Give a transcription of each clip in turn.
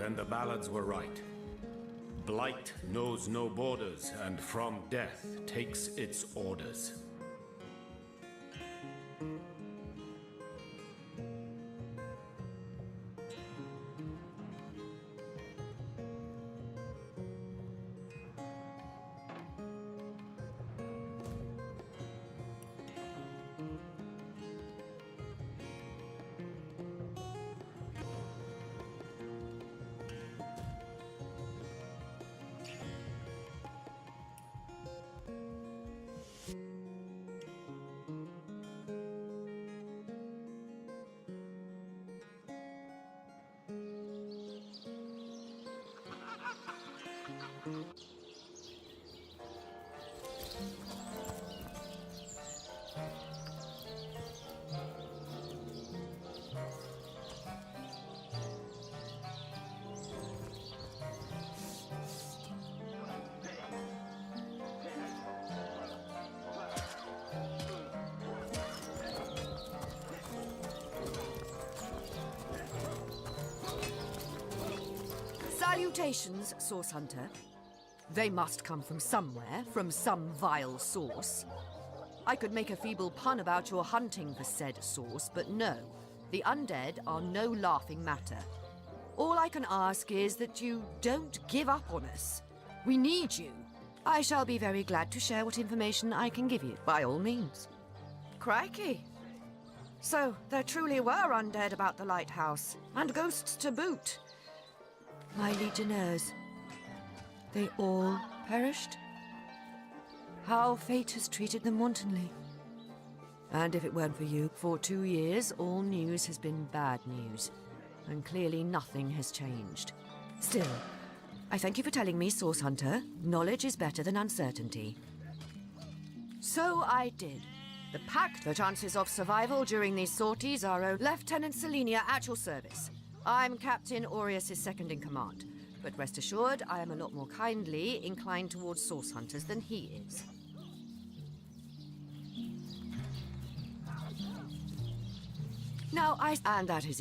and the ballads were right. Blight knows no borders, and from death takes its orders. Salutations, Source Hunter. They must come from somewhere, from some vile source. I could make a feeble pun about your hunting for said source, but no. The undead are no laughing matter. All I can ask is that you don't give up on us. We need you. I shall be very glad to share what information I can give you, by all means. Crikey! So, there truly were undead about the lighthouse, and ghosts to boot. My legionnaires, they all perished? How fate has treated them wantonly. And if it weren't for you, for 2 years, all news has been bad news. And clearly nothing has changed. Still, I thank you for telling me, Source Hunter. Knowledge is better than uncertainty. So I did. The Pact, the chances of survival during these sorties are Lieutenant Selenia at your service. I'm Captain Aureus' second-in-command, but rest assured I am a lot more kindly inclined towards Source Hunters than he is. Now and that is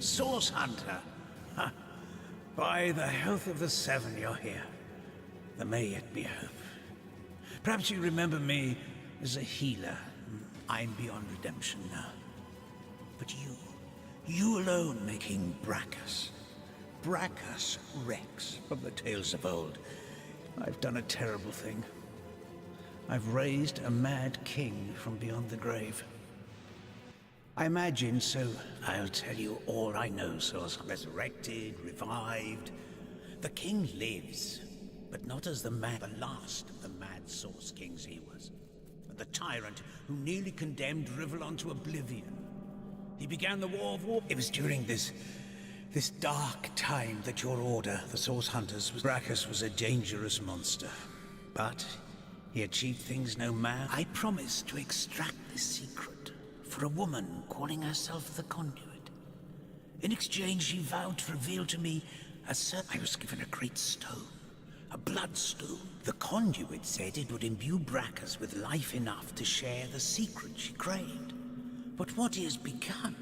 Source Hunter. Ha. By the health of the Seven, you're here. There may yet be hope. Perhaps you remember me as a healer. I'm beyond redemption now. But you alone make King Brachus. Brachus Rex from the tales of old. I've done a terrible thing. I've raised a mad king from beyond the grave. I imagine, so I'll tell you all I know, so as resurrected, revived. The king lives, but not as the last of the mad source kings he was. The tyrant who nearly condemned Rivellon to oblivion. He began the War of War. It was during this dark time that your order, the Source Hunters, Brachus was a dangerous monster. But he achieved things no man. I promised to extract this secret for a woman calling herself the Conduit. In exchange, she vowed to reveal to me I was given a great stone, a bloodstone. The Conduit said it would imbue Brachus with life enough to share the secret she craved. But what he has become,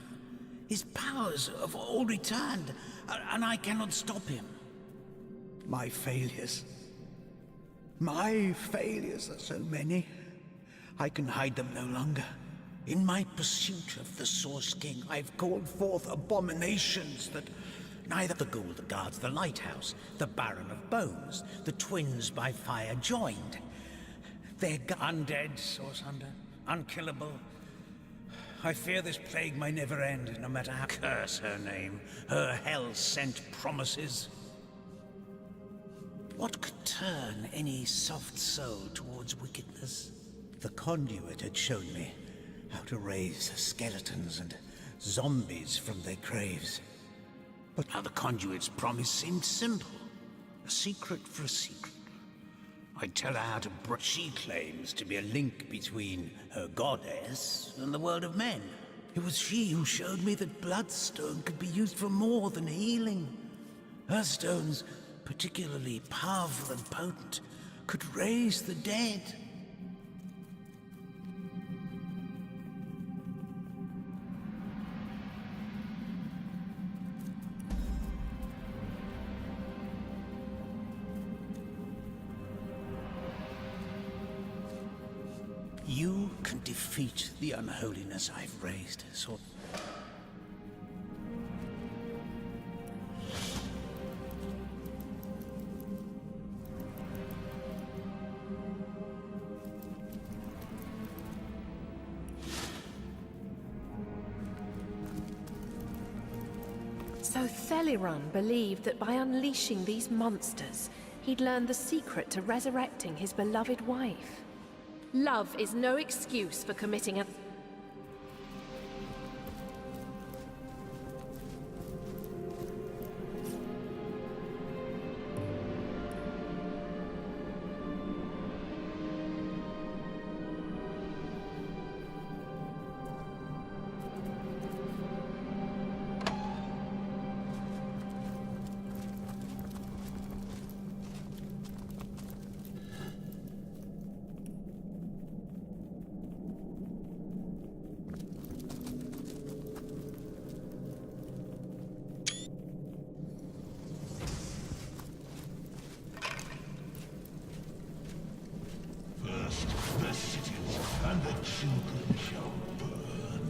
his powers have all returned, and I cannot stop him. My failures are so many, I can hide them no longer. In my pursuit of the Source King, I've called forth abominations that neither the ghoul that guards the lighthouse, the Baron of Bones, the twins by fire joined. They're undead, Source Hunter, unkillable. I fear this plague may never end, no matter how curse her name, her hell-sent promises. What could turn any soft soul towards wickedness? The Conduit had shown me how to raise skeletons and zombies from their graves. But now the Conduit's promise seemed simple. A secret for a secret. I'd tell her how to She claims to be a link between her goddess and the world of men. It was she who showed me that Bloodstone could be used for more than healing. Her stones, particularly powerful and potent, could raise the dead. You can defeat the unholiness I've raised, so... So Theliron believed that by unleashing these monsters, he'd learned the secret to resurrecting his beloved wife. Love is no excuse for committing a... The cities and the children shall burn.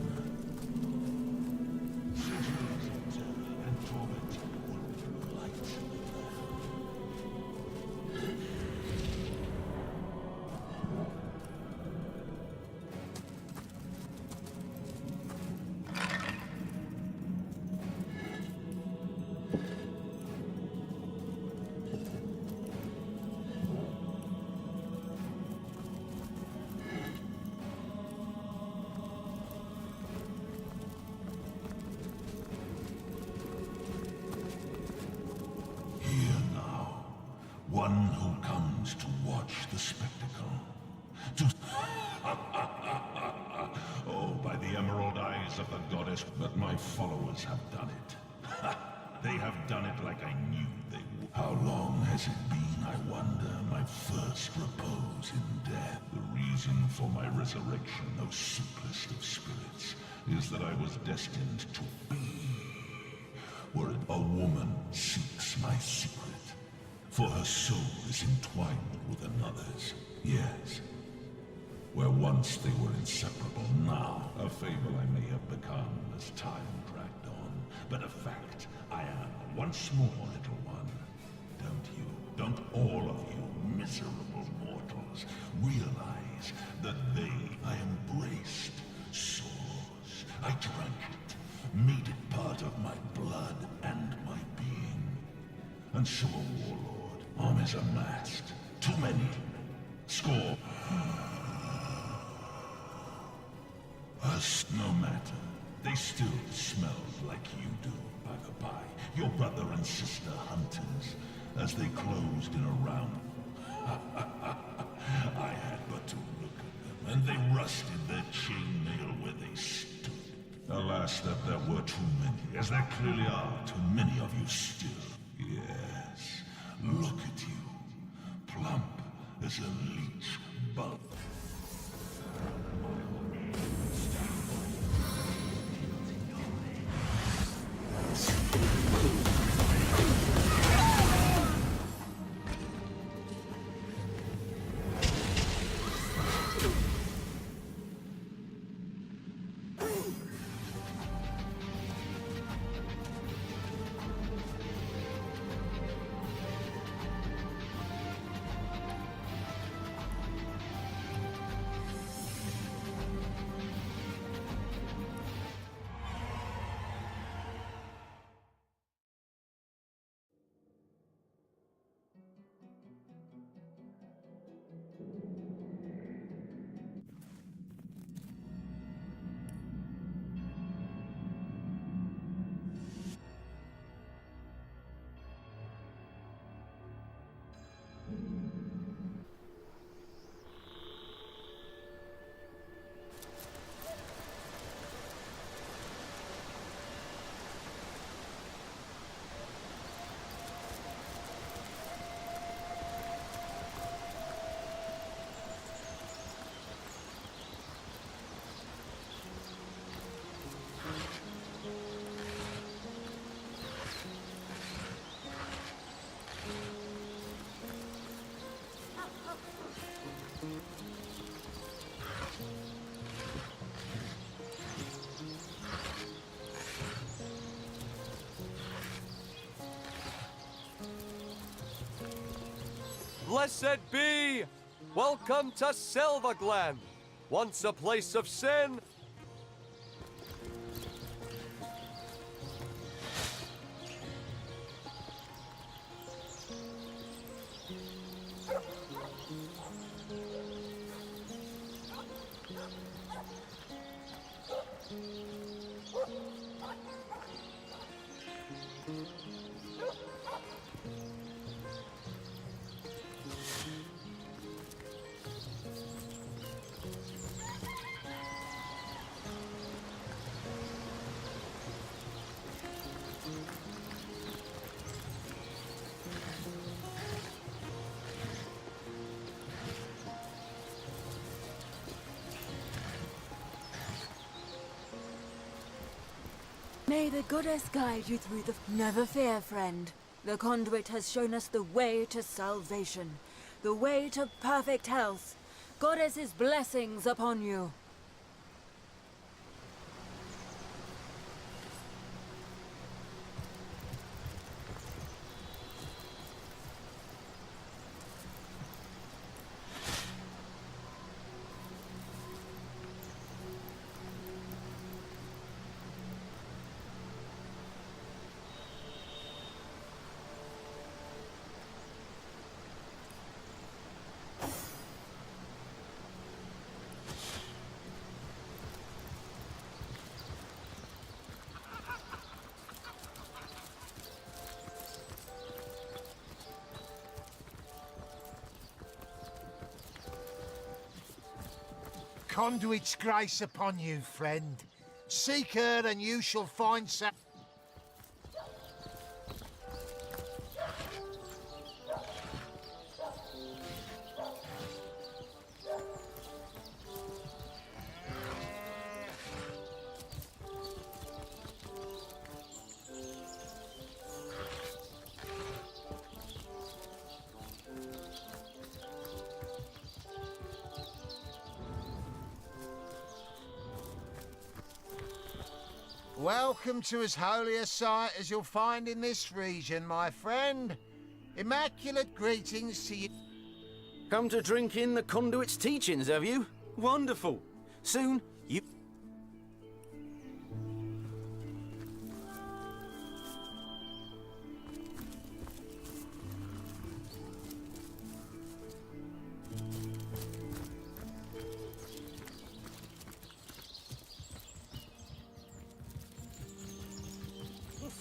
Cities of terror and torment will light one who comes to watch the spectacle. Oh, by the emerald eyes of the goddess, but my followers have done it. They have done it like I knew they would. How long has it been, I wonder, my first repose in death? The reason for my resurrection, O simplest of spirits, is that I was destined to be were it a woman seeks my secret. For her soul is entwined with another's. Yes. Where once they were inseparable, now a fable I may have become as time dragged on. But a fact I am once more, little one. Don't all of you miserable mortals realize that they I embraced soars. I drank it, made it part of my blood and my being. And so a warlord, armies amassed, too many, score. Us, no matter. They still smelled like you do, by the by. Your brother and sister hunters, as they closed in a round. I had but to look at them, and they rusted their chainmail where they stood. Alas, that there were too many, as there clearly are too many of you still. Yes, look at you, plump as a leech bug. Blessed be! Welcome to Silverglen! Once a place of sin, May the goddess guide you through the... Never fear, friend. The conduit has shown us the way to salvation. The way to perfect health. Goddess's blessings upon you. Conduit's grace upon you, friend. Seek her and you shall find some... Welcome to as holy a sight as you'll find in this region, my friend. Immaculate greetings to you. Come to drink in the conduit's teachings, have you? Wonderful. Soon, you...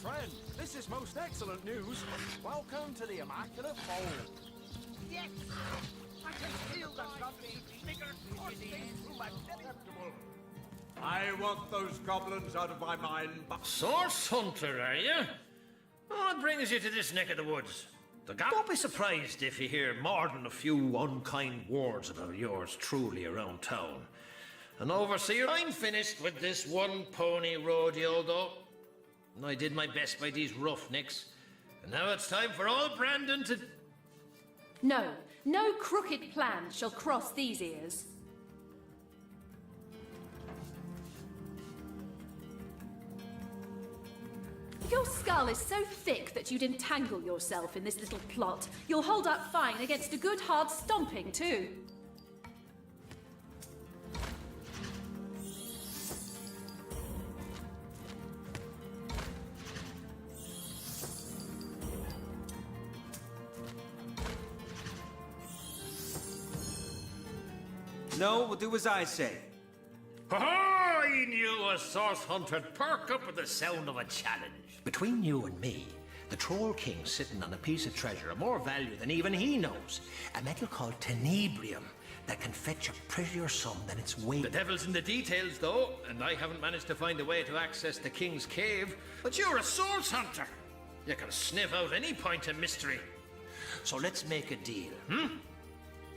Friend, this is most excellent news. Welcome to the Immaculate Forest. Yes! I can feel the lovely figure coursing through my acceptable. I want those goblins out of my mind, but... Source hunter, are you? What brings you to this neck of the woods? Don't be surprised if you hear more than a few unkind words about yours truly around town. And overseer, I'm finished with this one pony rodeo, though. I did my best by these roughnecks. And now it's time for old Brandon to... No, no crooked plan shall cross these ears. Your skull is so thick that you'd entangle yourself in this little plot. You'll hold up fine against a good hard stomping, too. No, we'll do as I say. Oh, I knew a source hunter'd perk up at the sound of a challenge. Between you and me, the Troll King's sitting on a piece of treasure of more value than even he knows. A metal called tenebrium that can fetch a prettier sum than its weight. The devil's in the details, though, and I haven't managed to find a way to access the King's cave. But you're a source hunter. You can sniff out any point of mystery. So let's make a deal,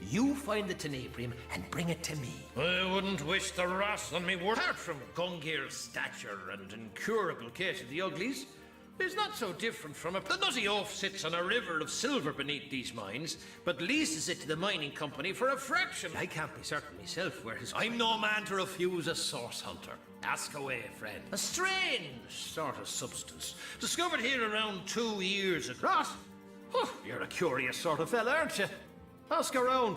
You find the tenebrium and bring it to me. I wouldn't wish the wrath on me word. Apart from Gungir's stature and incurable case of the uglies, is not so different from a... The nutty oaf sits on a river of silver beneath these mines, but leases it to the mining company for a fraction. I can't be certain myself where his... I'm no man to refuse a source hunter. Ask away, friend. A strange sort of substance, discovered here around 2 years ago. What? Oh, you're a curious sort of fella, aren't you? Ask around.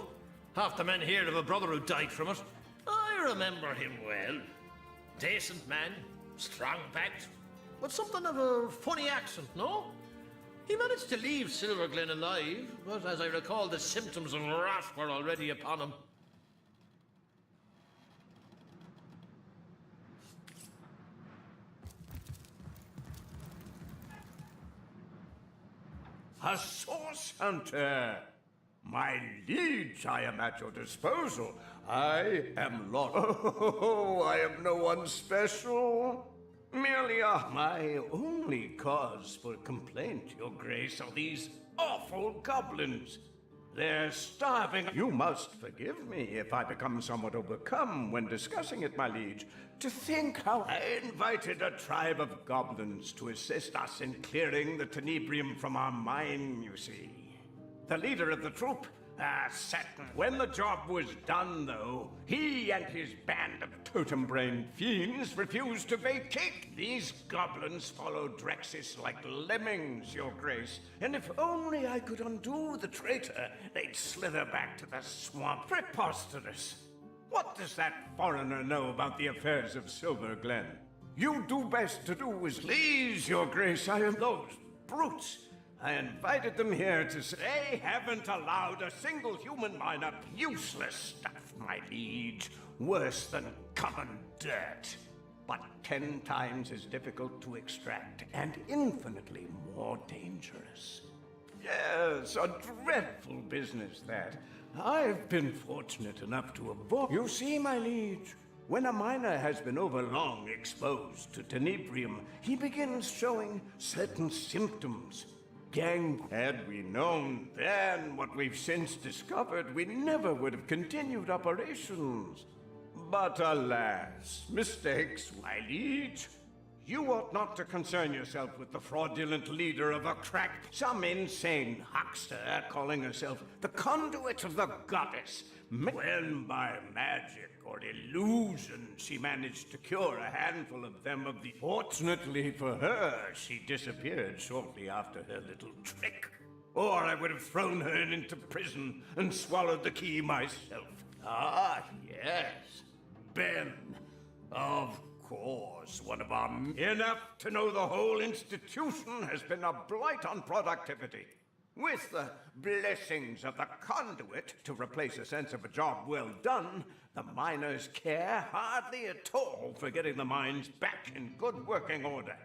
Half the men here have a brother who died from it. I remember him well. Decent man, strong-backed, but something of a funny accent, no? He managed to leave Silverglen alive, but as I recall, the symptoms of wrath were already upon him. A source hunter! My liege, I am at your disposal. I am Lord... Oh, I am no one special. Merely my only cause for complaint, your grace, are these awful goblins. They're starving. You must forgive me if I become somewhat overcome when discussing it, my liege. To think how I invited a tribe of goblins to assist us in clearing the tenebrium from our mine, you see. The leader of the troop, Saturn. When the job was done, though, he and his band of totem-brained fiends refused to vacate. These goblins followed Drexis like lemmings, your grace. And if only I could undo the traitor, they'd slither back to the swamp. Preposterous! What does that foreigner know about the affairs of Silverglen? You do best to do as... Please, your grace, I am those brutes. I invited them here to say they haven't allowed a single human miner. Useless stuff, my liege. Worse than common dirt. But 10 times as difficult to extract and infinitely more dangerous. Yes, a dreadful business that. I've been fortunate enough to avoid. You see, my liege, when a miner has been overlong exposed to tenebrium, he begins showing certain symptoms. Gang, had we known then what we've since discovered, we never would have continued operations. But alas, mistakes, my liege. You ought not to concern yourself with the fraudulent leader of a some insane huckster calling herself the conduit of the goddess. When by magic or illusion she managed to cure a handful of them of the... Fortunately for her, she disappeared shortly after her little trick. Or I would have thrown her into prison and swallowed the key myself. Ah, yes. Ben. Of course, one of our... Enough to know the whole institution has been a blight on productivity. With the blessings of the conduit to replace a sense of a job well done, the miners care hardly at all for getting the mines back in good working order.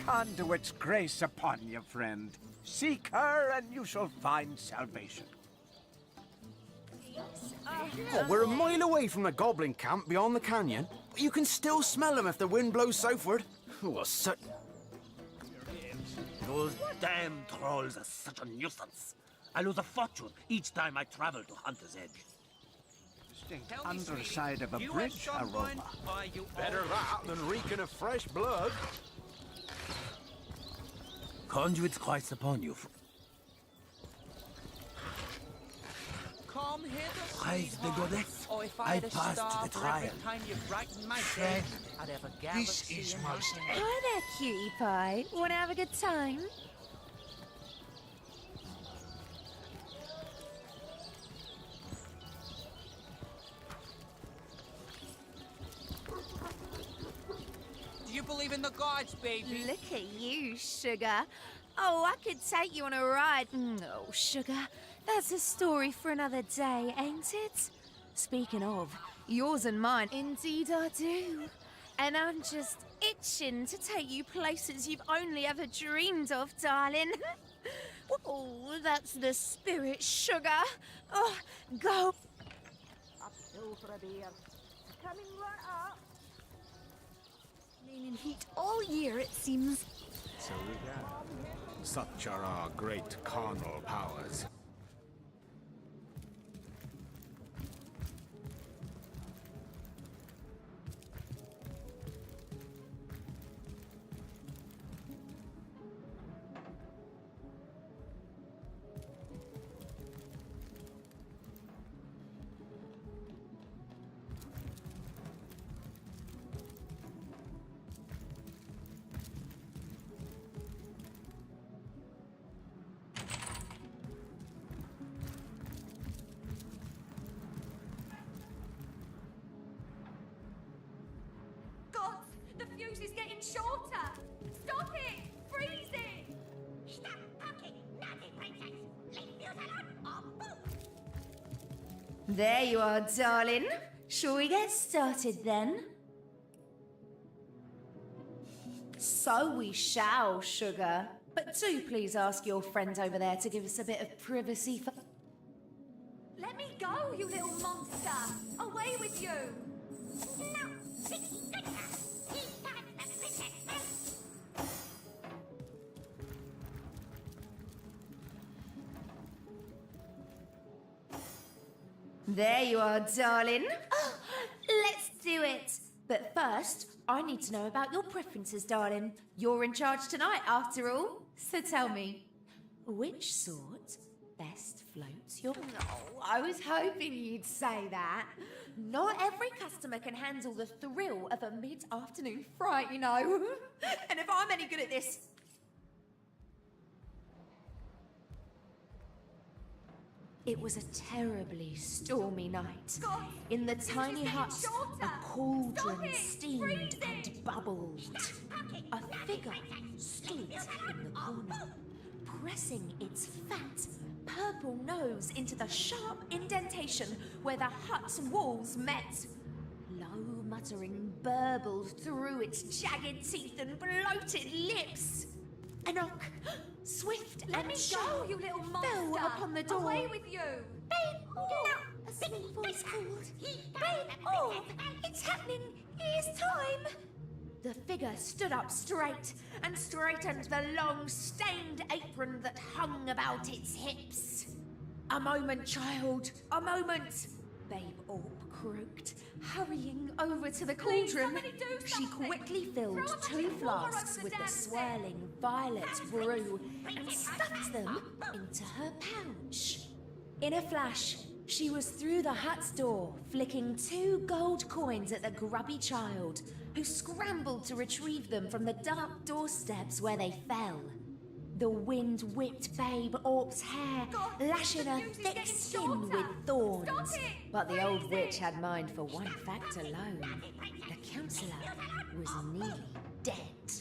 Conduit's grace upon you, friend. Seek her and you shall find salvation. Oh, we're a mile away from the goblin camp beyond the canyon, but you can still smell them if the wind blows southward. Oh, such... Those damn trolls are such a nuisance. I lose a fortune each time I travel to Hunter's Edge. Distinct underside of a bridge aroma. Better that than reeking of fresh blood. Conduit's Christ upon you. Come hither, Praise the goddess. or if I had a passed star the for trial. every time you brighten my day, Friend, I'd have a this galaxy is in my most... hand. Hi there, cutie pie. Want to have a good time? Do you believe in the gods, baby? Look at you, sugar. Oh, I could take you on a ride. No, sugar. That's a story for another day, ain't it? Speaking of, yours and mine. Indeed I do. And I'm just itching to take you places you've only ever dreamed of, darling. Oh, that's the spirit, sugar. Oh, go. Uphill for a beer. Coming right up. Meaning heat all year, it seems. So we gather. Such are our great carnal powers. The fuse is getting shorter! Stop it! Freeze it! Stop poking, naughty princess! Leave fuse alone or boom! There you are, darling. Shall we get started then? So we shall, sugar. But do please ask your friend over there to give us a bit of privacy for... Let me go, you little monster! Away with you! No! It's good enough! He got the princess! There you are, darling. Oh, let's do it. But first, I need to know about your preferences, darling. You're in charge tonight, after all. So tell me, which sort best floats your... No, I was hoping you'd say that. Not every customer can handle the thrill of a mid-afternoon fright, you know. And if I'm any good at this... It was a terribly stormy night. In the tiny hut, a cauldron steamed and bubbled. A figure stood in the corner, pressing its fat, purple nose into the sharp indentation where the hut's walls met. Low muttering burbled through its jagged teeth and bloated lips. A knock, swift Let and me sharp, go, you little fell monster! upon the door. Away with you! Babe, no! A small voice called, "Babe, oh, it's happening! It's time!" The figure stood up straight and straightened the long, stained apron that hung about its hips. "A moment, child, a moment!" Babe Orp croaked, hurrying over to the cauldron. She quickly filled 2 flasks with the swirling violet brew and stuffed them into her pouch. In a flash, she was through the hut's door, flicking 2 gold coins at the grubby child, who scrambled to retrieve them from the dark doorsteps where they fell. The wind whipped Babe Orp's hair, lashing her thick skin with thorns. But the old witch had mind for one fact alone. The councillor was nearly dead.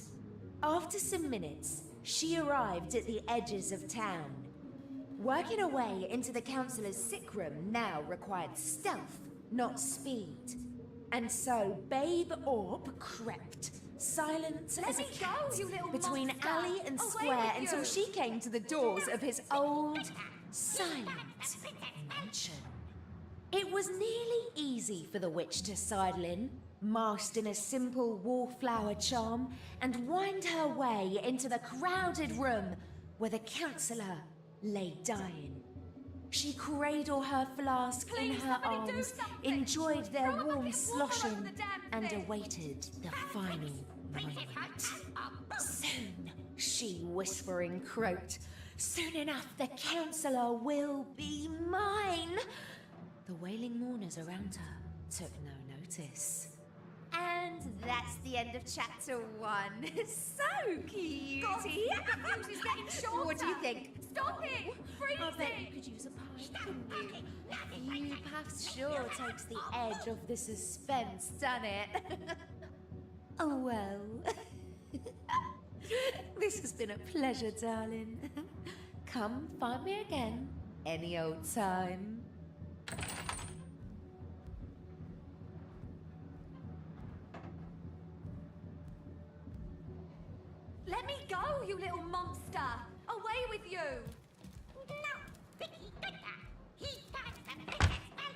After some minutes, she arrived at the edges of town. Working her way into the councillor's sick room now required stealth, not speed. And so Babe Orp crept, silent as a cat, between alley and square until she came to the doors of his old, silent mansion. It was nearly easy for the witch to sidle in, masked in a simple wallflower charm, and wind her way into the crowded room where the councillor lay dying. She cradled her flask in her arms, enjoyed their warm sloshing, and awaited the final moment. "Soon," she whispering croaked, "soon enough the councillor will be mine." The wailing mourners around her took no notice. And that's the end of chapter 1. So cutie. God, the fuse is getting shorter. What do you think? Stop it! Freezing! I bet you could use a pie, couldn't you? A few puffs sure takes the edge off the suspense, doesn't it? Oh well. This has been a pleasure, darling. Come find me again, any old time. Let me go, you little monster! Away with you! No, Vicky Gunter! He got the princess well!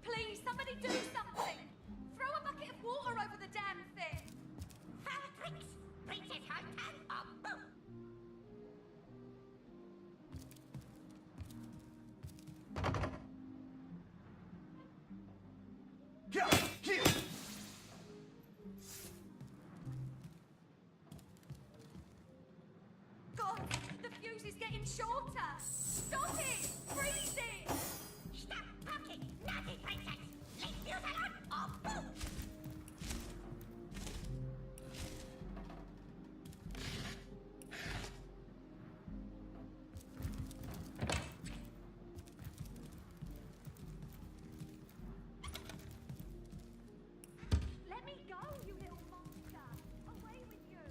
Please, somebody do something! Throw a bucket of water over the damn thing! Foul tricks! Princess Hunter or boom! God, the fuse is getting shorter! Stop it! Freezing! Stop talking, naughty princess! Leave fuse alone or boom! Let me go, you little monster! Away with you!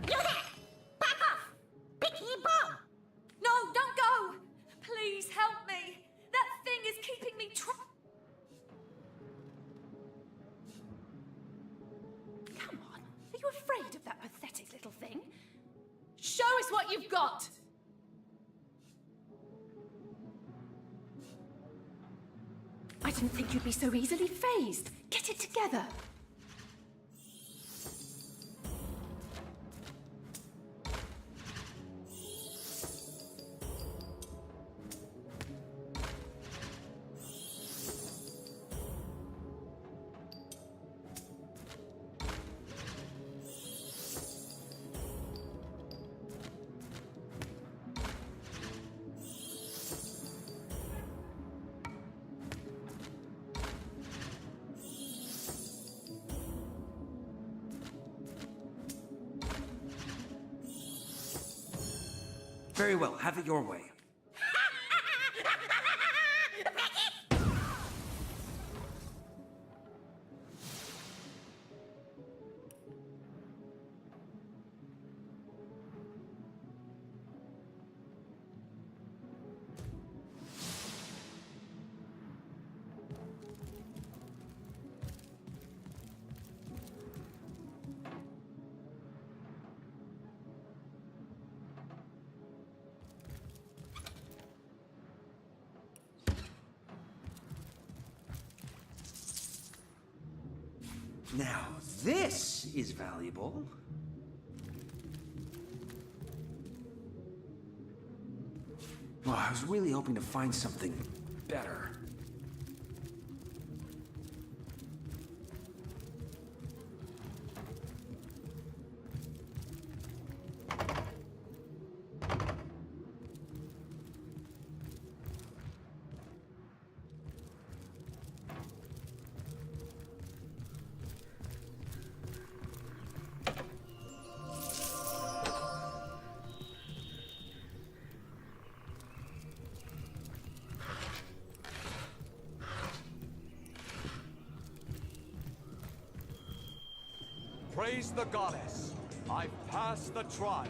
You there! Back off! Picky bomb! No, don't go! Please help me! That thing is keeping me trapped! Come on, are you afraid of that pathetic little thing? Show us what you've got! I didn't think you'd be so easily fazed. Get it together. Very well, have it your way. Now, this is valuable. Well, I was really hoping to find something better. Praise the goddess. I've passed the trial.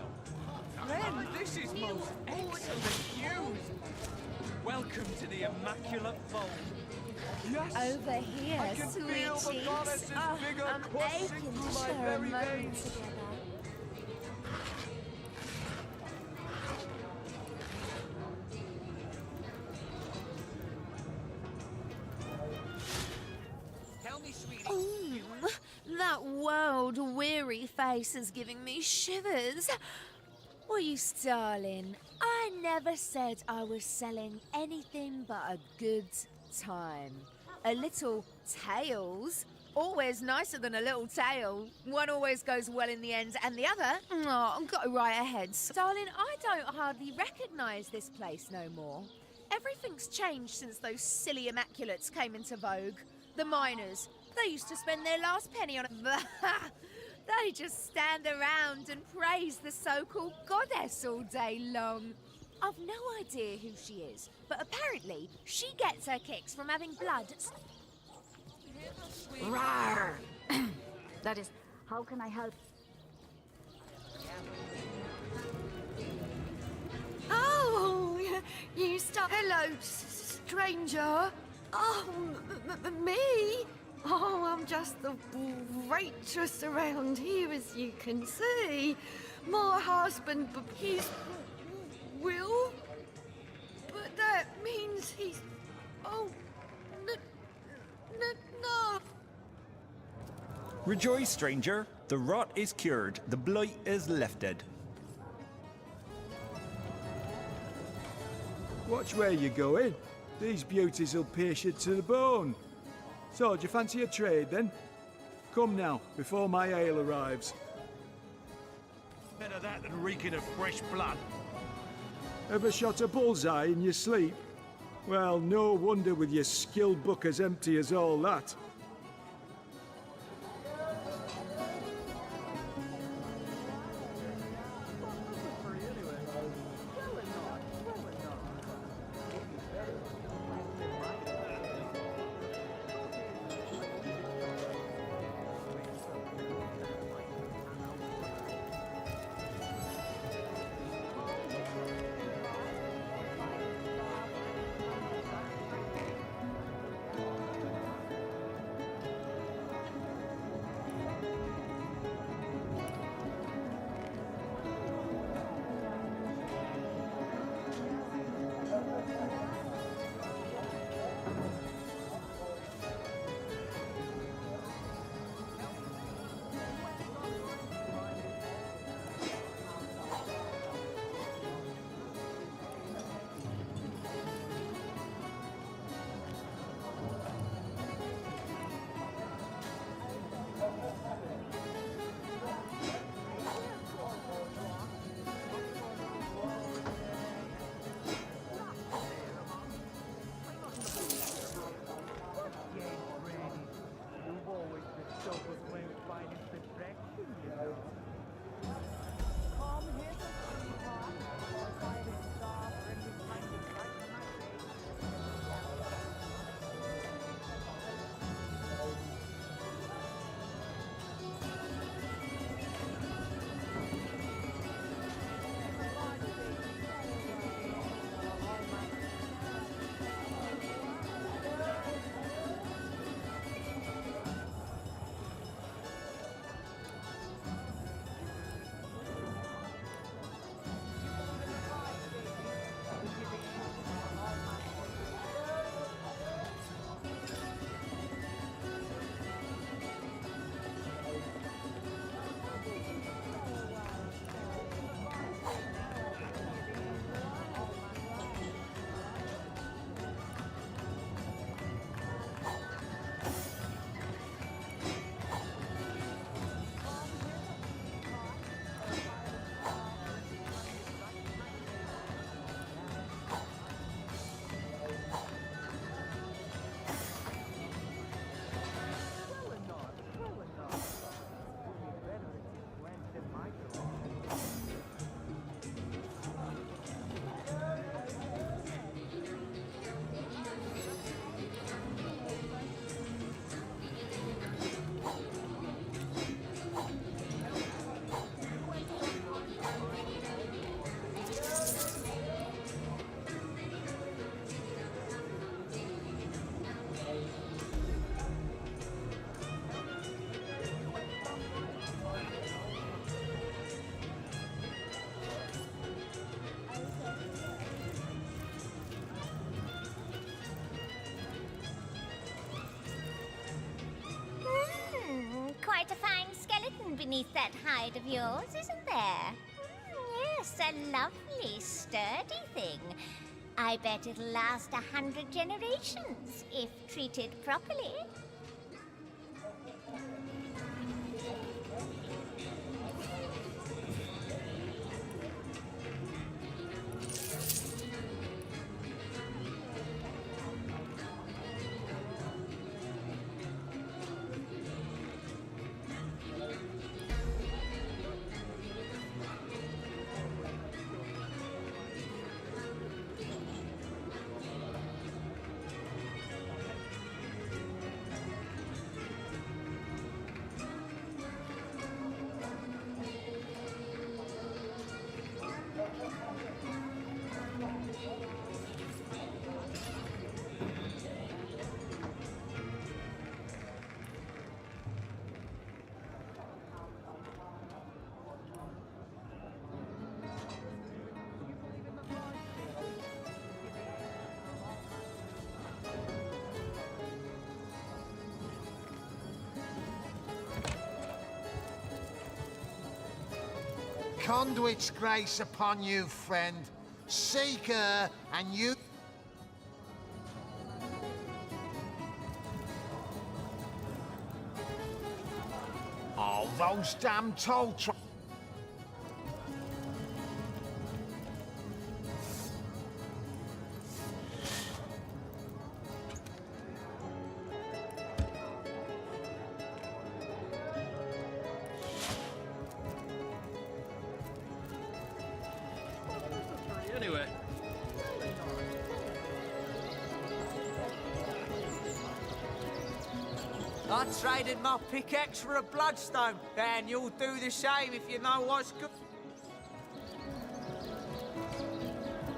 Friend, this is most excellent news. Welcome to the Immaculate Fold. Yes! Over here, I can sweet feel the cheeks. goddess's Oh, vigor I'm coursing aching to through my share a very moment veins. together. Tell me, sweetie. That world-weary face is giving me shivers. Well, you darling, I never said I was selling anything but a good time. A little tails. Always nicer than a little tale. One always goes well in the end, and the other, got it right ahead. Darling, I don't hardly recognise this place no more. Everything's changed since those silly Immaculates came into vogue. The miners, they used to spend their last penny on a... They just stand around and praise the so-called goddess all day long. I've no idea who she is, but apparently she gets her kicks from having blood. Rawr! That is, how can I help? Oh, you stop. Hello, stranger. Oh, me? Oh, I'm just the waitress around here, as you can see. My husband, he's Will, but that means he's... Oh, no. Rejoice, stranger. The rot is cured. The blight is lifted. Watch where you're going. These beauties will pierce you to the bone. So, do you fancy a trade, then? Come now, before my ale arrives. Better that than reeking of fresh blood. Ever shot a bullseye in your sleep? Well, no wonder with your skill book as empty as all that. beneath that hide of yours, isn't there? Yes, a lovely, sturdy thing. I bet it'll last 100 generations, if treated properly. Conduit's grace upon you, friend. Seek her, and you... Oh, those damn toll trucks. Anyway. I traded my pickaxe for a bloodstone, and you'll do the same if you know what's good.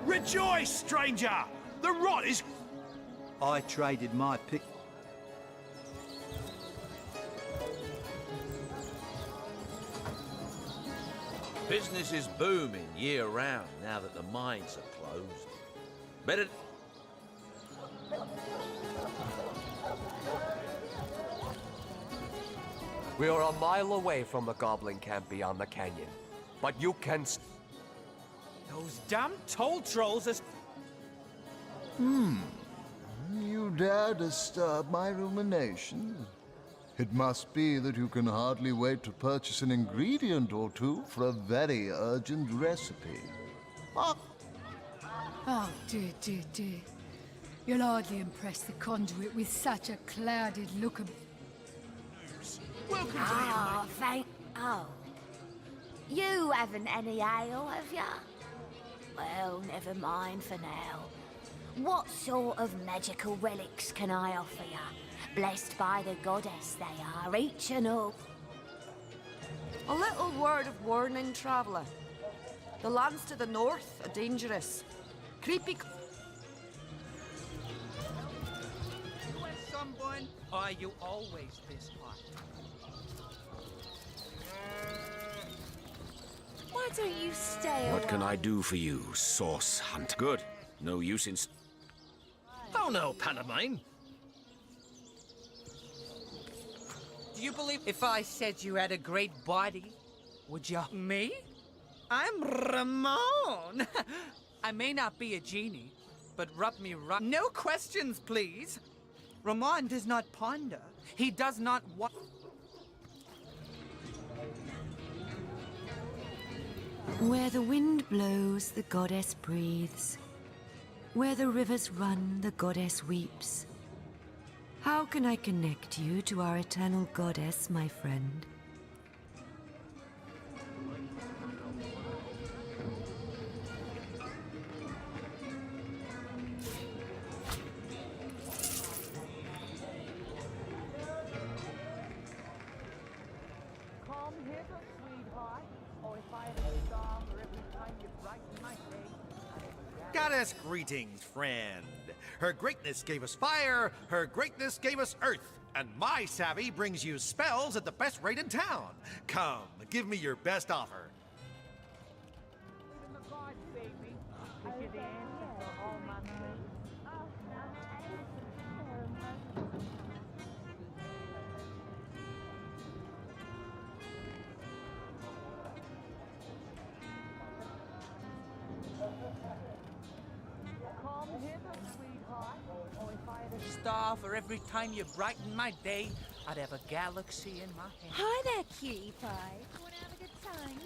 Rejoice, stranger! The rot is... I traded my pick... Business is booming year-round now that the mines are closed. Better... We are a mile away from the goblin camp beyond the canyon. But you can... Those damn toll trolls are... You dare disturb my ruminations? It must be that you can hardly wait to purchase an ingredient or two for a very urgent recipe. Ah. Oh, dear, dear, dear. You'll hardly impress the conduit with such a clouded look of... Welcome to thank... Oh. You haven't any ale, have ya? Well, never mind for now. What sort of magical relics can I offer ya? Blessed by the goddess they are, each and all. A little word of warning, traveller. The lands to the north are dangerous. Creepy... Sunburn, are you always this hot? Why don't you stay What can I do for you, Source Hunt? Good. No use in... Oh no, Pantomime. Do you believe if I said you had a great body, would you? Me? I'm Ramon. I may not be a genie, but rub me right. No questions, please. Ramon does not ponder. He does not want. Where the wind blows, the goddess breathes. Where the rivers run, the goddess weeps. How can I connect you to our eternal goddess, my friend? Come hither, sweetheart, or if I had a star for every time you brighten my day. Goddess greetings, friend. Her greatness gave us fire, her greatness gave us earth, and my savvy brings you spells at the best rate in town. Come, give me your best offer. In the gods, baby. Is you the answer for all my star for every time you brighten my day, I'd have a galaxy in my hand. Hi there, cutie pie. Wanna have a good time?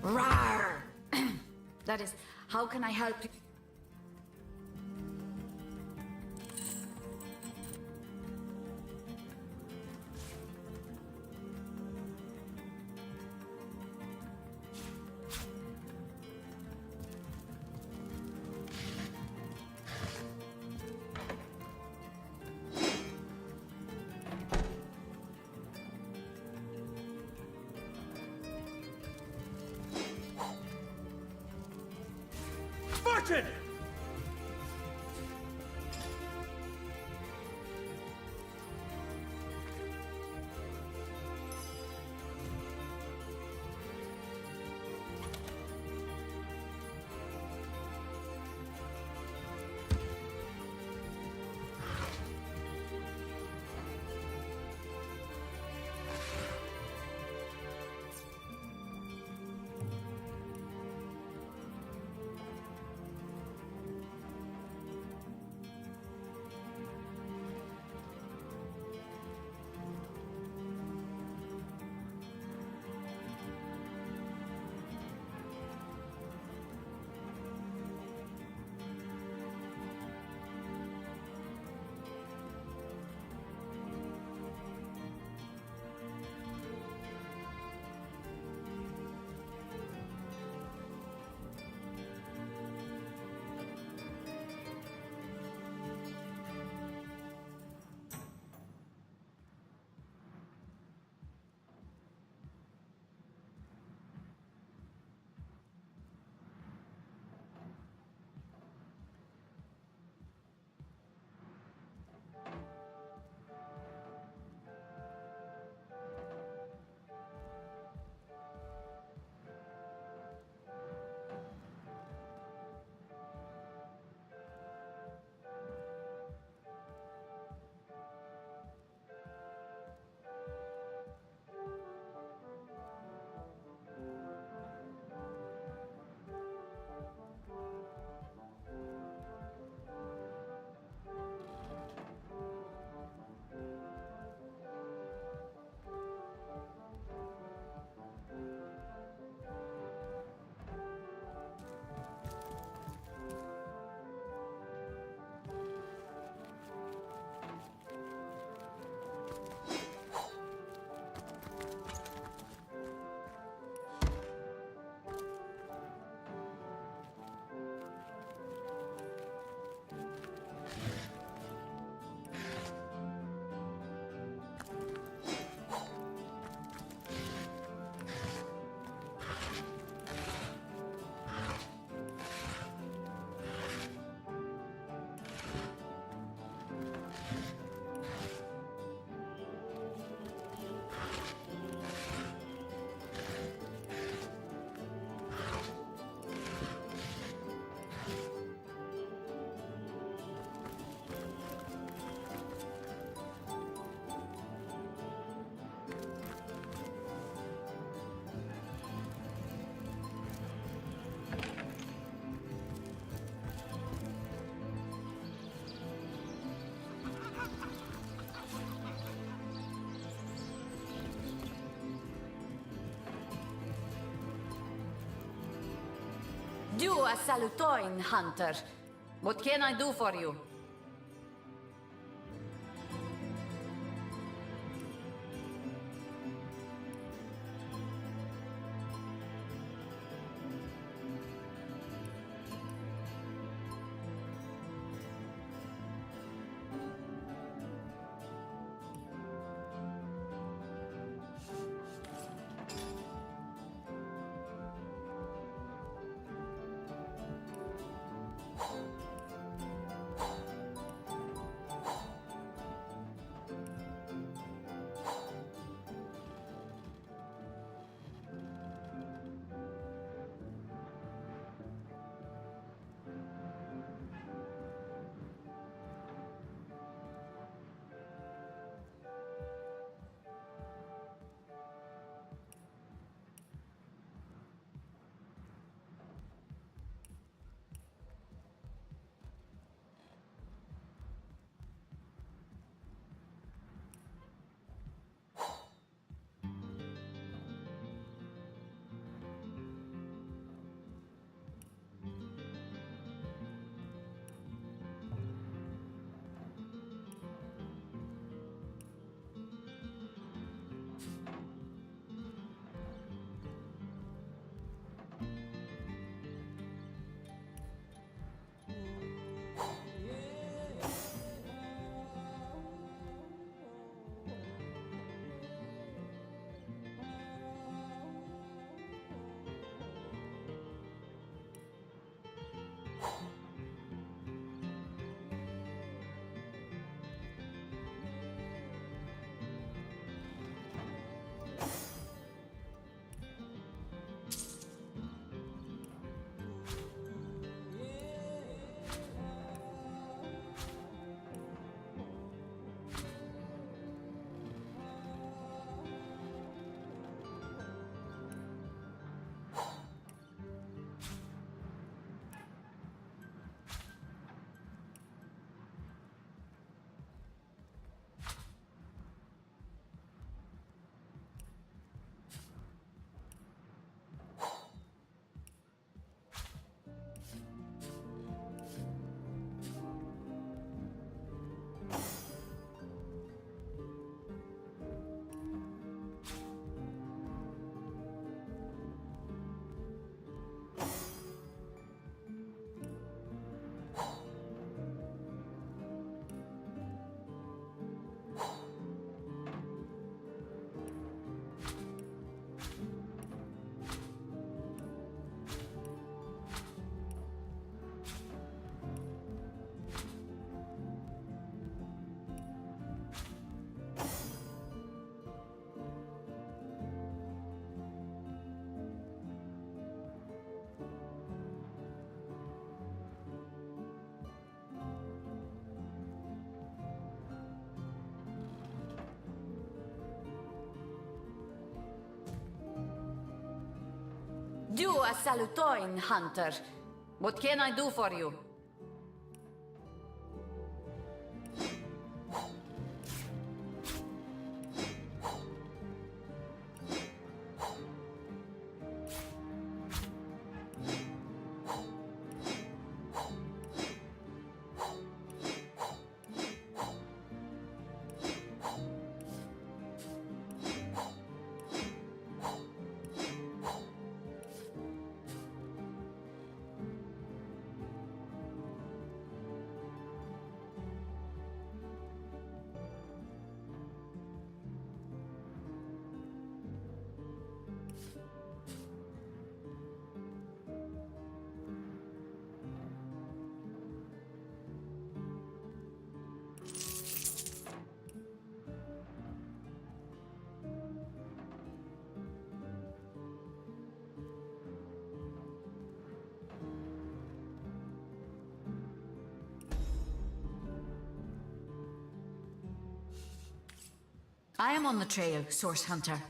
Rawr! That is, how can I help you? Hunted! Do a salutoin, Hunter. What can I do for you? Do a salutoin, hunter. What can I do for you? I am on the trail, Source Hunter.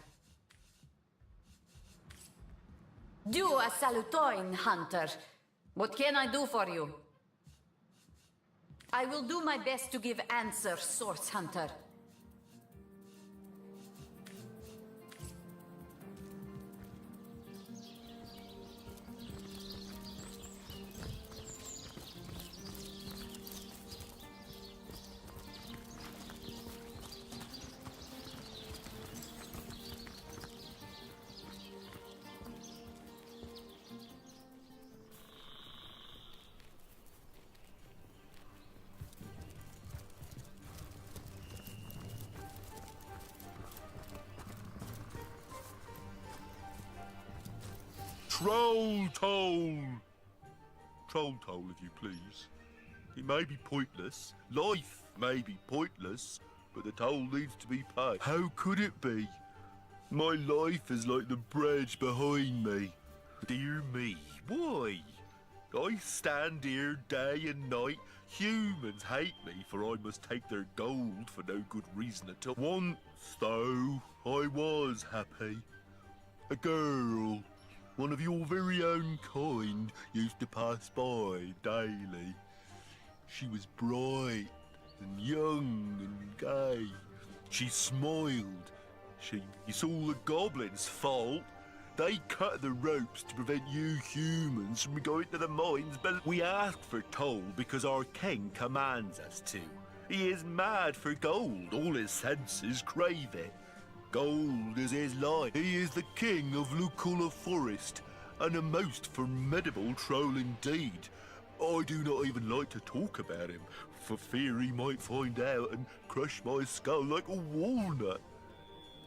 Do a salutoin, hunter. What can I do for you? I will do my best to give answer, Source Hunter. Troll toll! Troll toll, if you please. It may be pointless, life may be pointless, but the toll needs to be paid. How could it be? My life is like the bridge behind me. Dear me, why? I stand here day and night. Humans hate me, for I must take their gold for no good reason at all. Once, though, I was happy. A girl, one of your very own kind, used to pass by daily. She was bright and young and gay. She smiled. It's all the goblins' fault. They cut the ropes to prevent you humans from going to the mines, but we ask for toll because our king commands us to. He is mad for gold. All his senses crave it. Gold is his life. He is the king of Luculla Forest, and a most formidable troll indeed. I do not even like to talk about him, for fear he might find out and crush my skull like a walnut.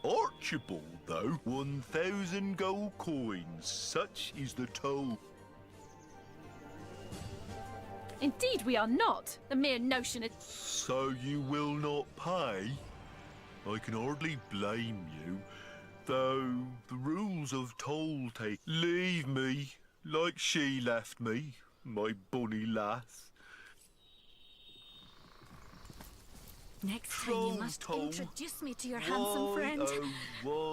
Archibald, though, 1,000 gold coins. Such is the toll. Indeed we are not. A mere notion of... So you will not pay? I can hardly blame you, though the rules of toll take... Leave me, like she left me, my bonny lass. Next time you must introduce me to your handsome friend.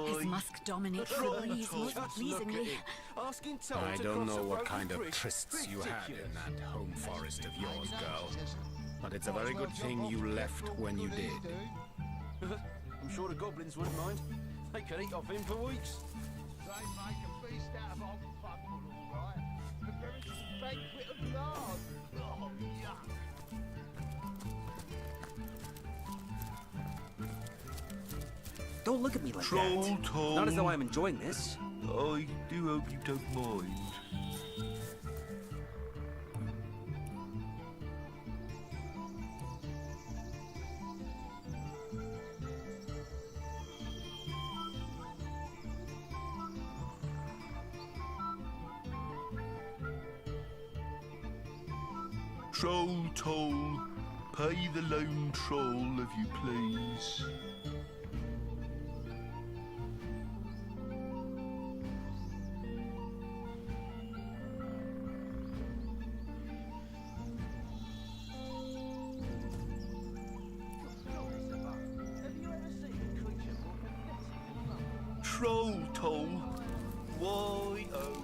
His musk dominates the breeze most pleasingly. I don't know what kind of trysts you had in that home forest of yours, girl. But it's a very good thing you left when you did. I'm sure the goblins wouldn't mind. They could eat off him for weeks. They make a feast out of old Buckle, all right. A veritable banquet of lard. Oh, yuck. Don't look at me like Troll that. toll. Not as though I'm enjoying this. I do hope you don't mind. Troll toll. Pay the lone troll, if you please. Troll toll. Why, oh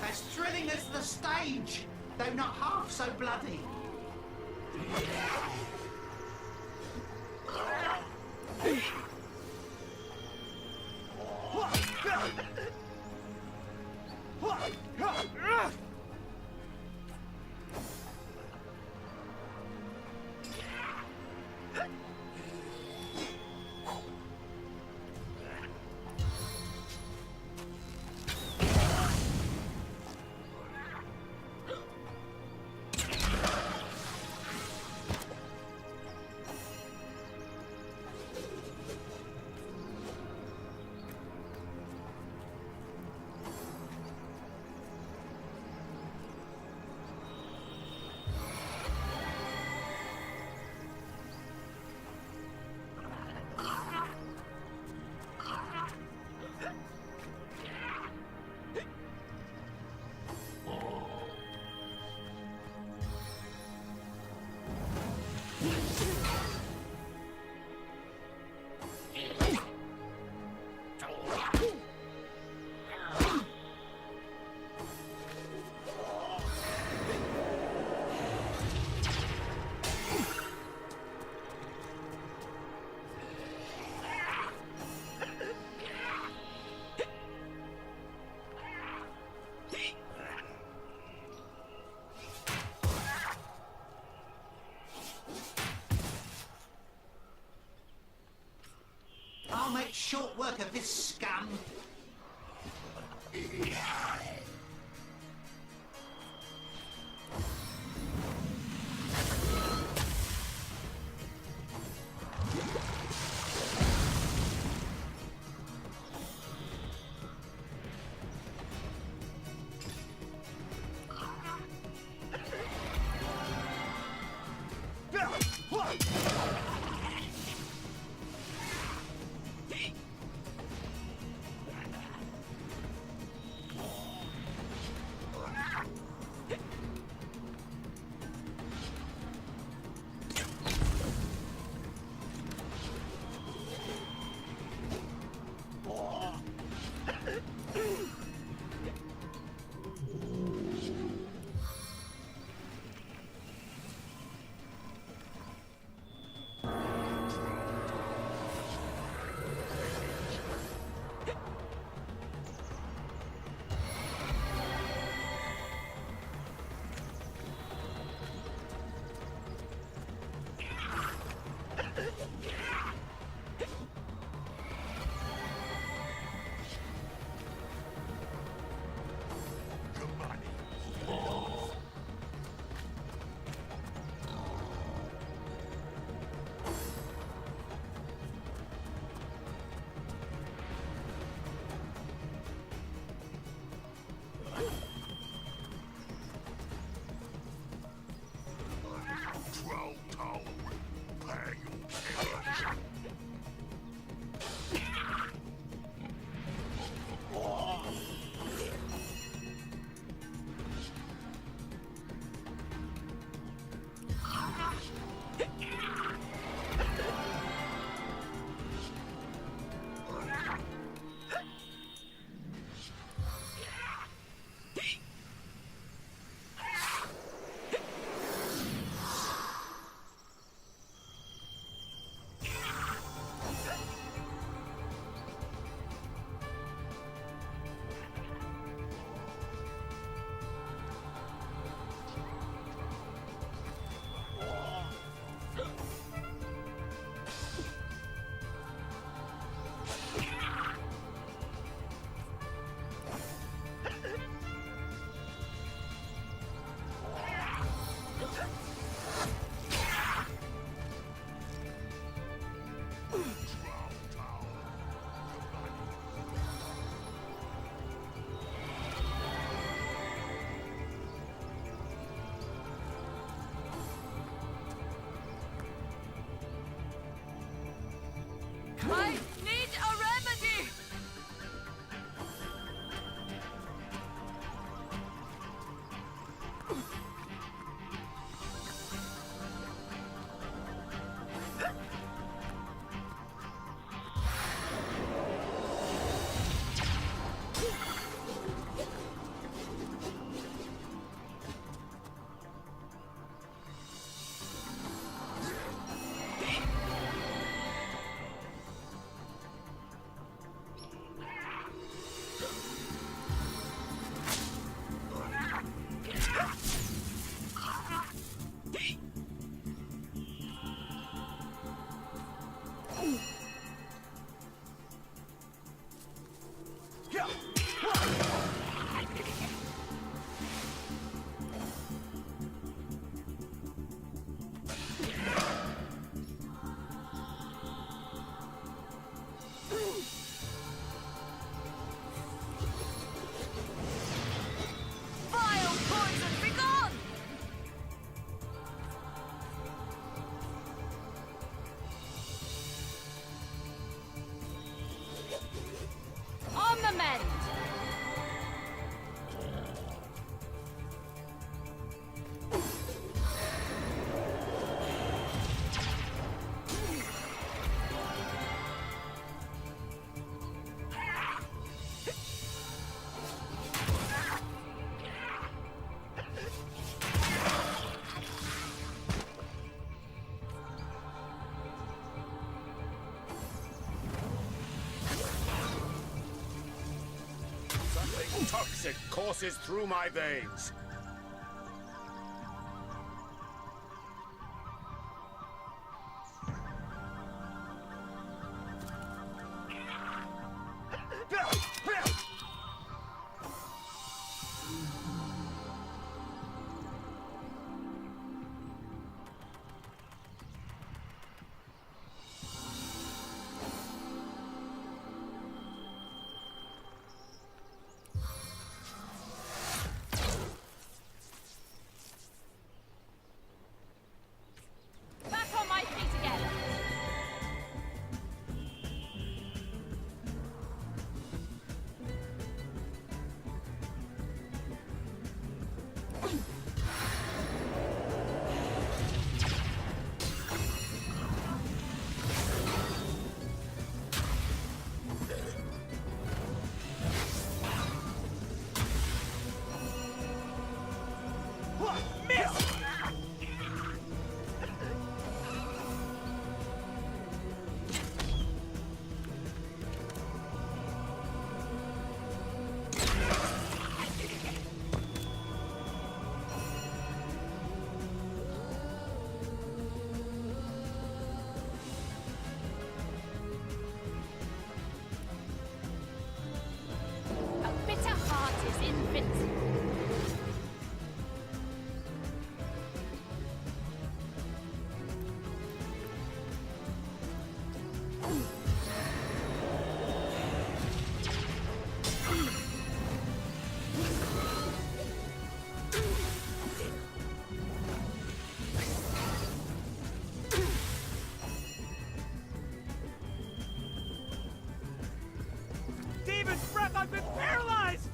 As thrilling as the stage, though not half so bloody. I'll make short work of this scum. Something toxic courses through my veins. Back on my feet again. A bitter heart is invincible. Demon's breath, I've been paralyzed!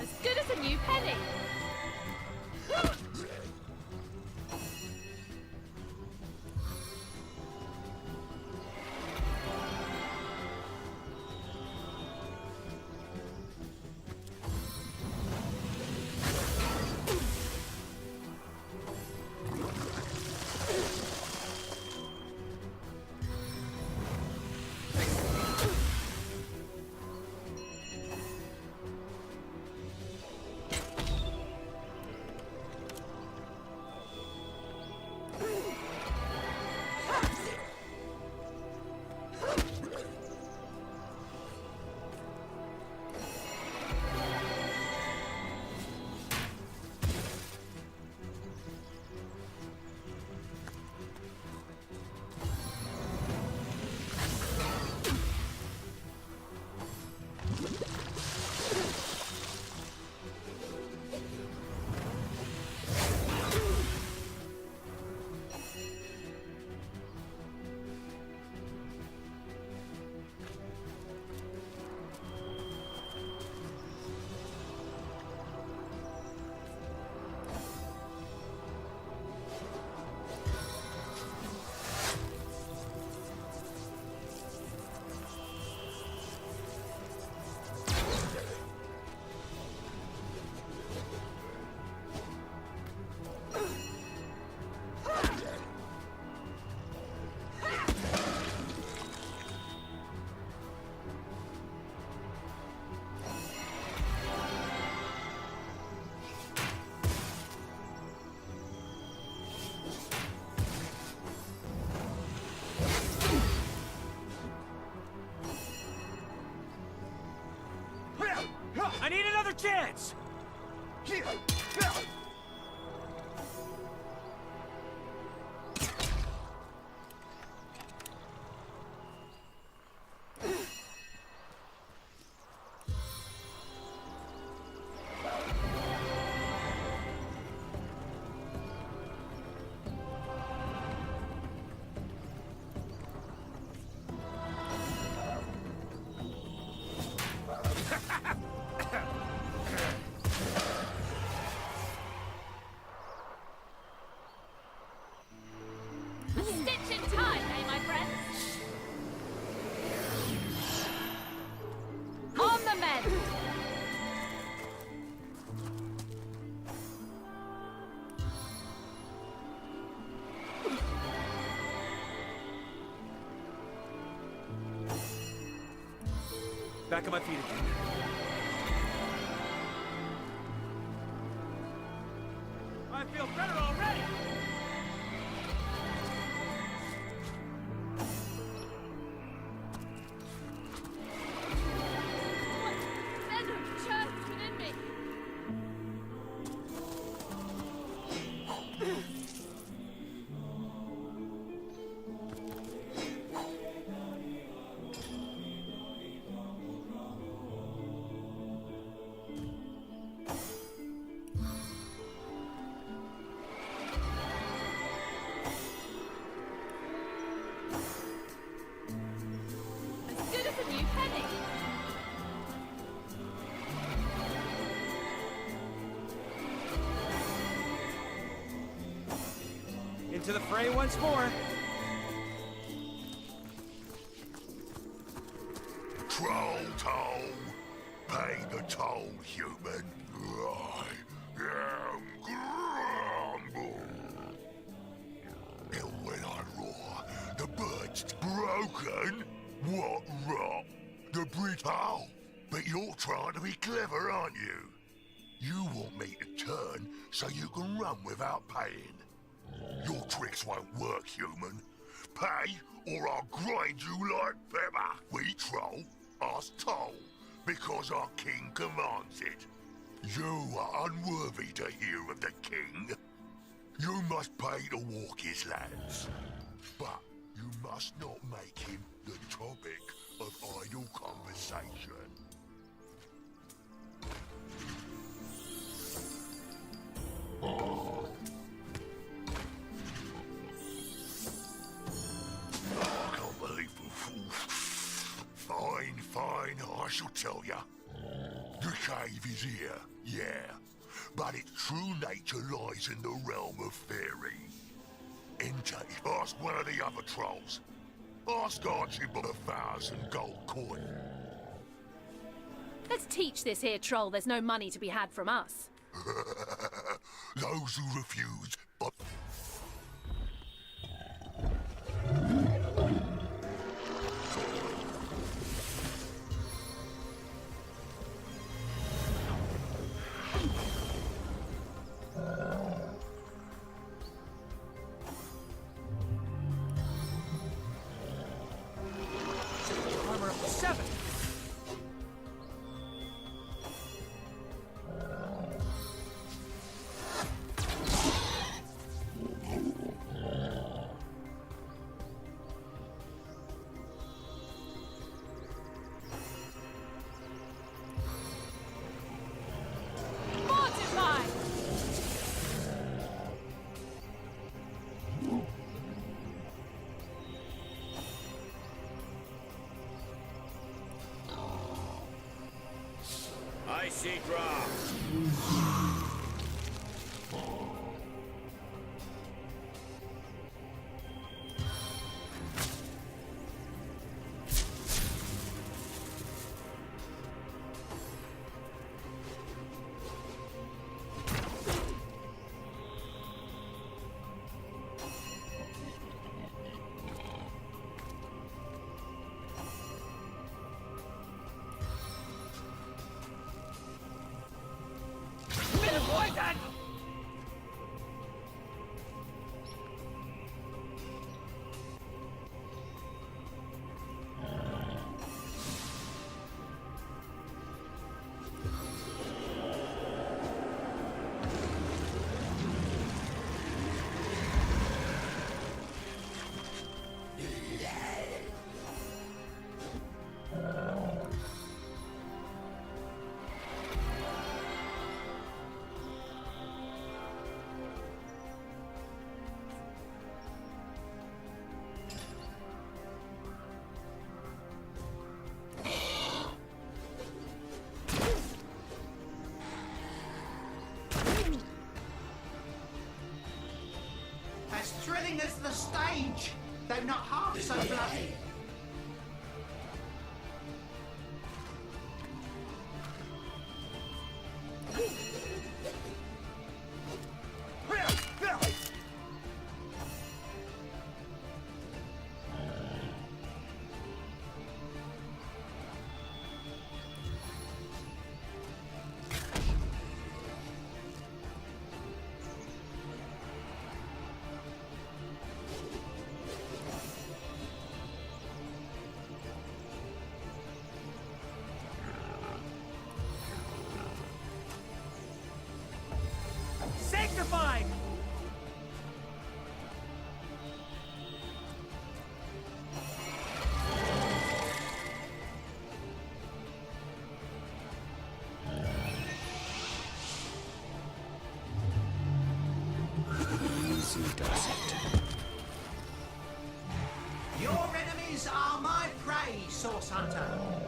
As good as a new penny. I need another chance! back on my feet again. I feel better already! Venom churns within me! As good as a new penny! Into the fray once more. Troll toll. Pay the toll, human. I am Grumble. And when I roar, the bird's broken. What rot? The bridge. Oh, but you're trying to be clever, aren't you? You want me to turn so you can run without paying. Your tricks won't work, human. Pay, or I'll grind you like pepper. We troll, us toll, because our king commands it. You are unworthy to hear of the king. You must pay to walk his lands. But you must not make him the topic of idle conversation. I can't believe Fine, fine, I shall tell ya. The cave is here, yeah. But its true nature lies in the realm of fairy. Enter, ask one of the other trolls. Ask Archibald 1,000 gold coin. Let's teach this here troll there's no money to be had from us. Those who refuse, but... Armor up to 7. Mortify! I see draft. Bit of poison! As thrilling as the stage, though not half so bloody. does it. Your enemies are my prey, Source Hunter.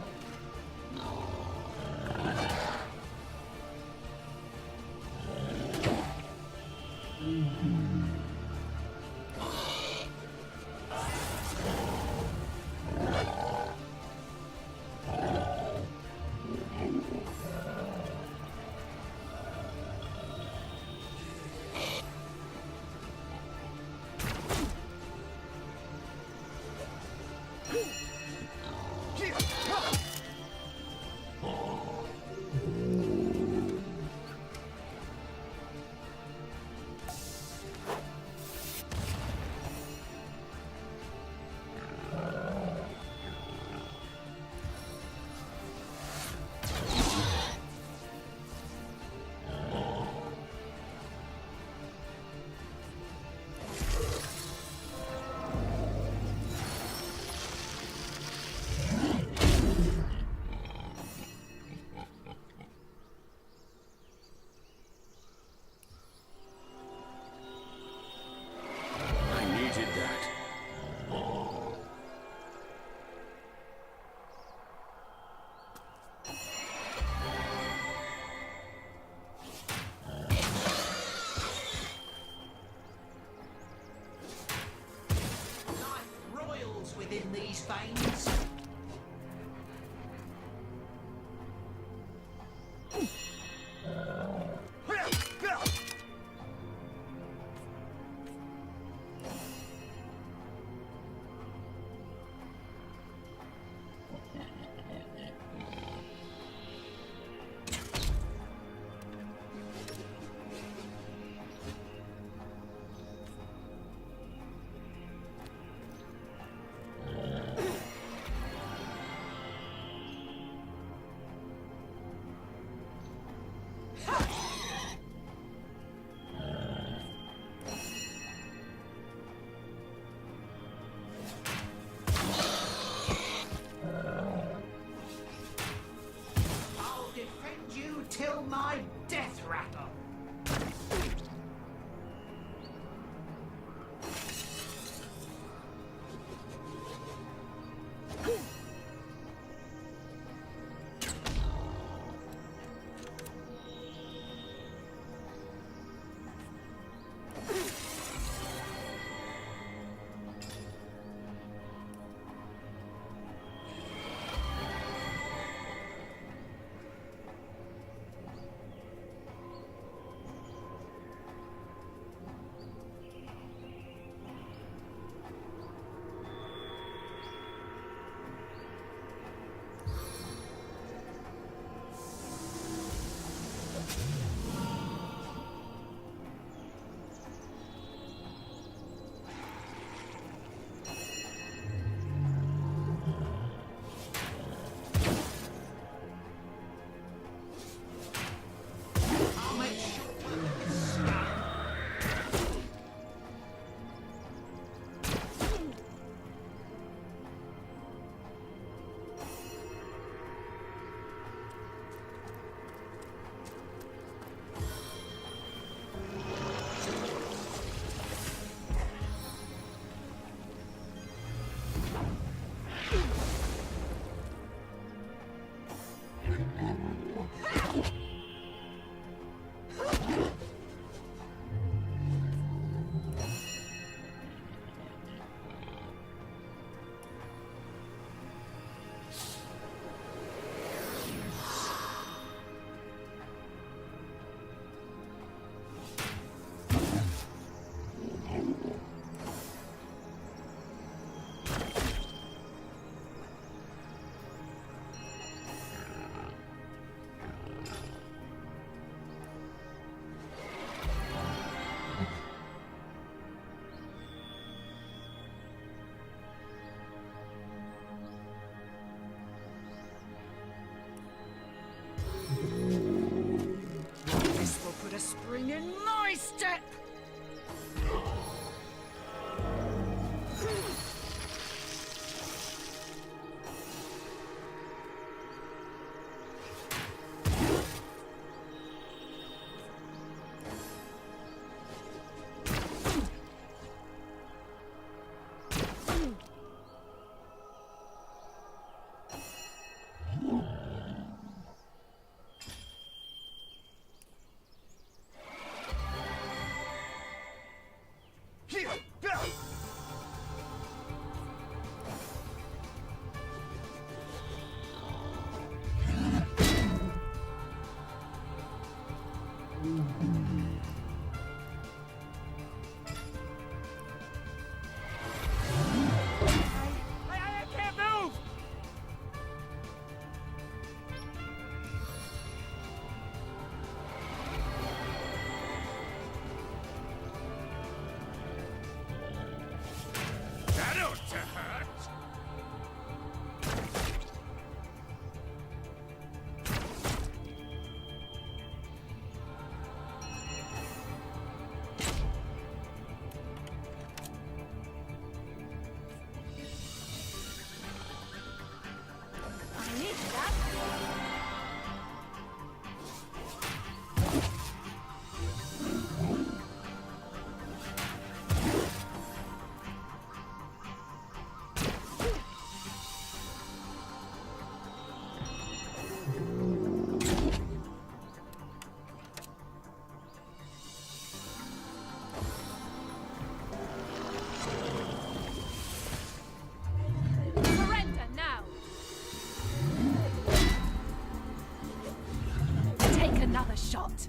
shot.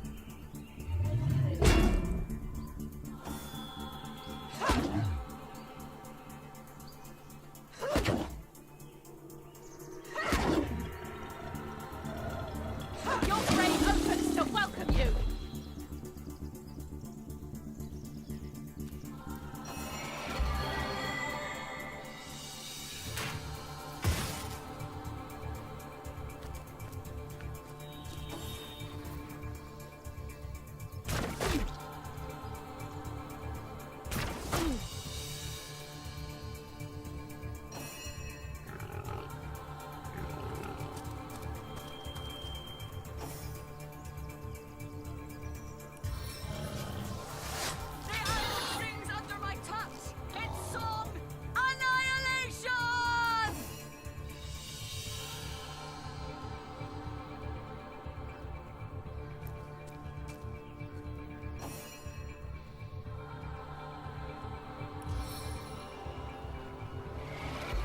Your grave opens to welcome you!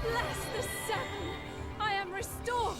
Bless the Seven! I am restored!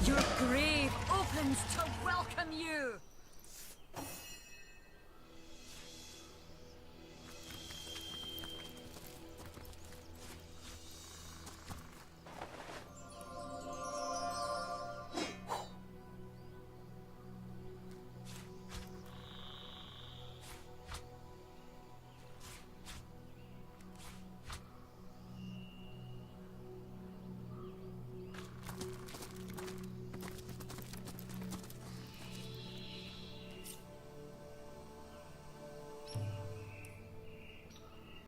Your grave opens to welcome you!